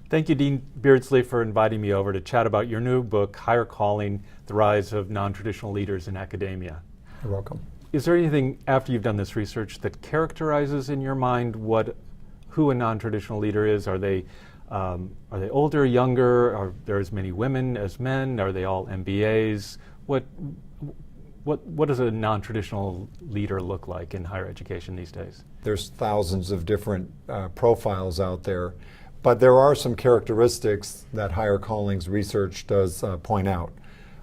Thank you, Dean Beardsley, for inviting me over to chat about your new book, Higher Calling, The Rise of Non-Traditional Leaders in Academia. You're welcome. Is there anything, after you've done this research, that characterizes in your mind who a non-traditional leader is? Are they older, younger? Are there as many women as men? Are they all MBAs? What does a non-traditional leader look like in higher education these days? There's thousands of different profiles out there, but there are some characteristics that Higher Callings research does point out.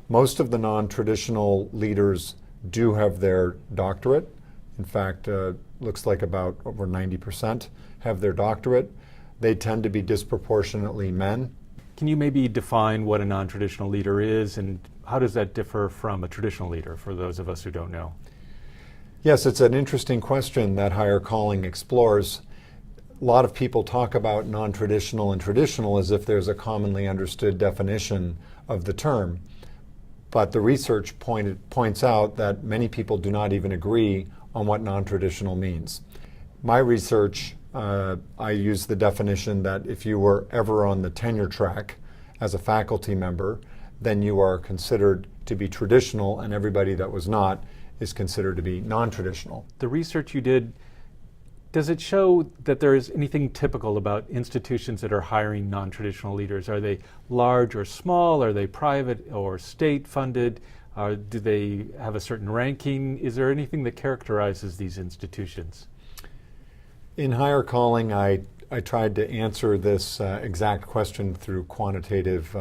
Most of the non-traditional leaders do have their doctorate. In fact, looks like about over 90% have their doctorate. They tend to be disproportionately men. Can you maybe define what a non-traditional leader is, and how does that differ from a traditional leader for those of us who don't know? Yes, it's an interesting question that Higher Calling explores. A lot of people talk about non-traditional and traditional as if there's a commonly understood definition of the term. But the research points out that many people do not even agree on what non-traditional means. My research, I use the definition that if you were ever on the tenure track as a faculty member, then you are considered to be traditional, and everybody that was not is considered to be non-traditional. The research you did, does it show that there is anything typical about institutions that are hiring non-traditional leaders? Are they large or small? Are they private or state funded? Do they have a certain ranking? Is there anything that characterizes these institutions? In Higher Calling, I tried to answer this exact question through quantitative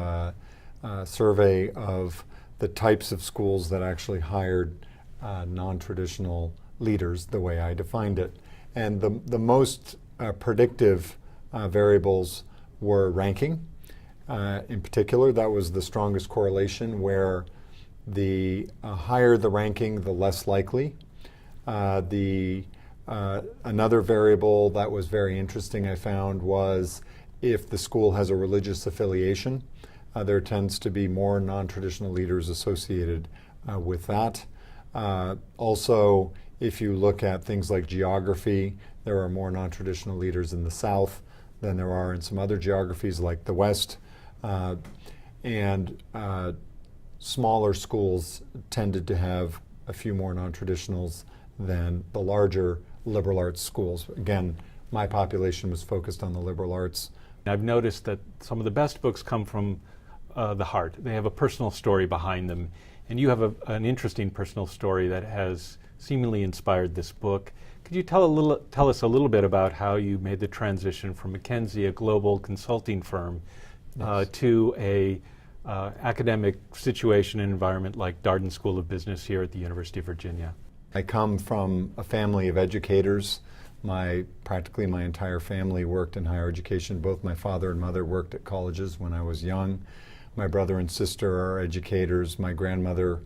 survey of the types of schools that actually hired non-traditional leaders, the way I defined it. And the most predictive variables were ranking. In particular, that was the strongest correlation, where the higher the ranking, the less likely. Another variable that was very interesting, I found, was if the school has a religious affiliation. There tends to be more non-traditional leaders associated with that. Also, if you look at things like geography, there are more non-traditional leaders in the South than there are in some other geographies like the West. And smaller schools tended to have a few more non-traditionals than the larger liberal arts schools. Again, my population was focused on the liberal arts. I've noticed that some of the best books come from the heart. They have a personal story behind them. And you have an interesting personal story that has seemingly inspired this book. Could you tell us a little bit about how you made the transition from McKinsey, a global consulting firm, Yes. To a academic situation and environment like Darden School of Business here at the University of Virginia? I come from a family of educators. Practically my entire family worked in higher education. Both my father and mother worked at colleges when I was young. My brother and sister are educators. My grandmother,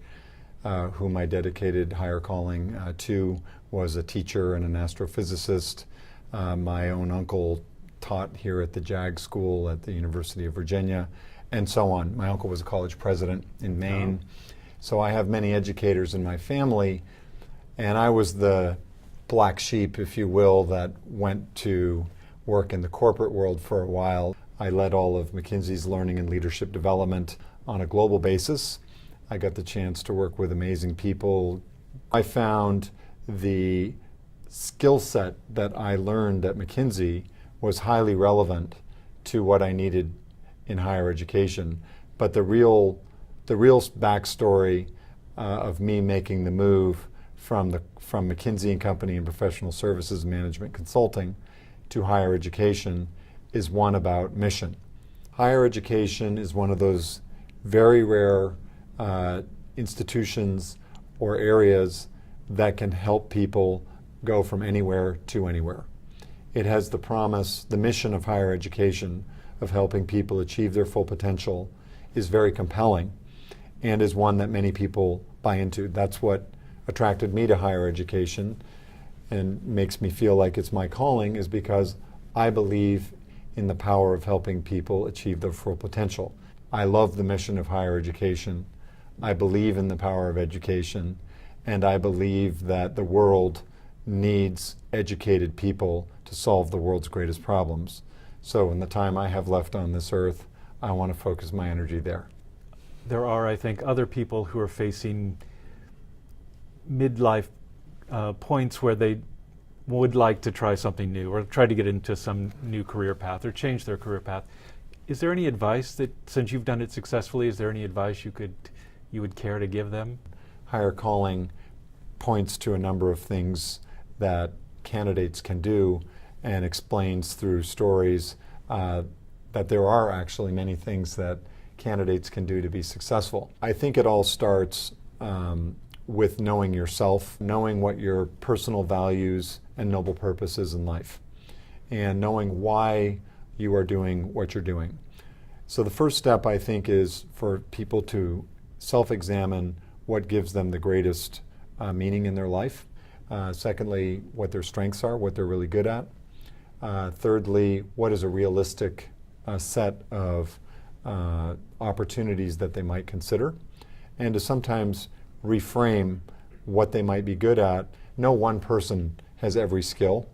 whom I dedicated Higher Calling to, was a teacher and an astrophysicist. My own uncle taught here at the JAG School at the University of Virginia, and so on. My uncle was a college president in Maine. So I have many educators in my family, and I was the black sheep, if you will, that went to work in the corporate world for a while. I led all of McKinsey's learning and leadership development on a global basis. I got the chance to work with amazing people. I found the skill set that I learned at McKinsey was highly relevant to what I needed in higher education. But the real backstory of me making the move from McKinsey and Company and professional services management consulting to higher education is one about mission. Higher education is one of those very rare institutions or areas that can help people go from anywhere to anywhere. It has the promise, the mission of higher education of helping people achieve their full potential is very compelling and is one that many people buy into. That's what attracted me to higher education and makes me feel like it's my calling, is because I believe in the power of helping people achieve their full potential. I love the mission of higher education. I believe in the power of education, and I believe that the world needs educated people to solve the world's greatest problems. So in the time I have left on this earth, I want to focus my energy there. There are, I think, other people who are facing midlife points where they would like to try something new or try to get into some new career path or change their career path. Is there any advice that, since you've done it successfully, is there any advice you would care to give them? Higher calling points to a number of things that candidates can do and explains through stories that there are actually many things that candidates can do to be successful. I think it all starts with knowing yourself, knowing what your personal values and noble purpose is in life, and knowing why you are doing what you're doing. So the first step, I think, is for people to self-examine what gives them the greatest meaning in their life. Secondly, what their strengths are, what they're really good at. Thirdly, what is a realistic set of opportunities that they might consider, and to sometimes reframe what they might be good at. No one person has every skill,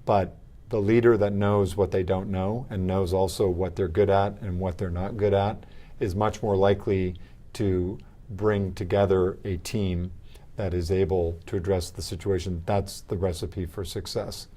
but the leader that knows what they don't know and knows also what they're good at and what they're not good at is much more likely to bring together a team that is able to address the situation. That's the recipe for success.